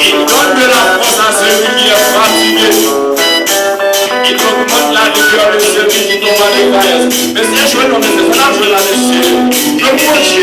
Il donne de la force à celui qui est fatigué. Il augmente la rigueur de celui qui tombe à l'évaillance. Mais si je veux non, mais c'est là que je la laisse. Je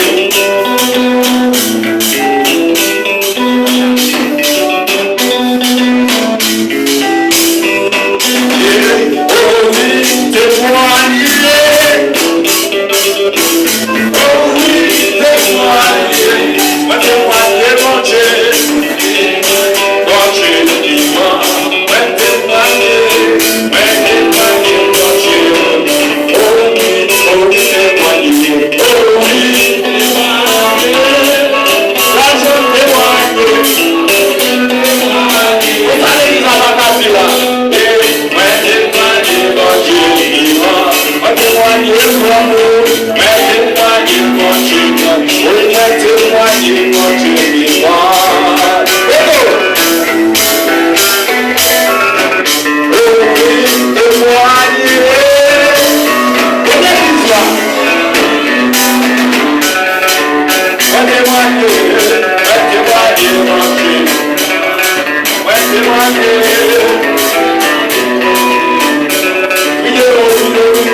Témoigner,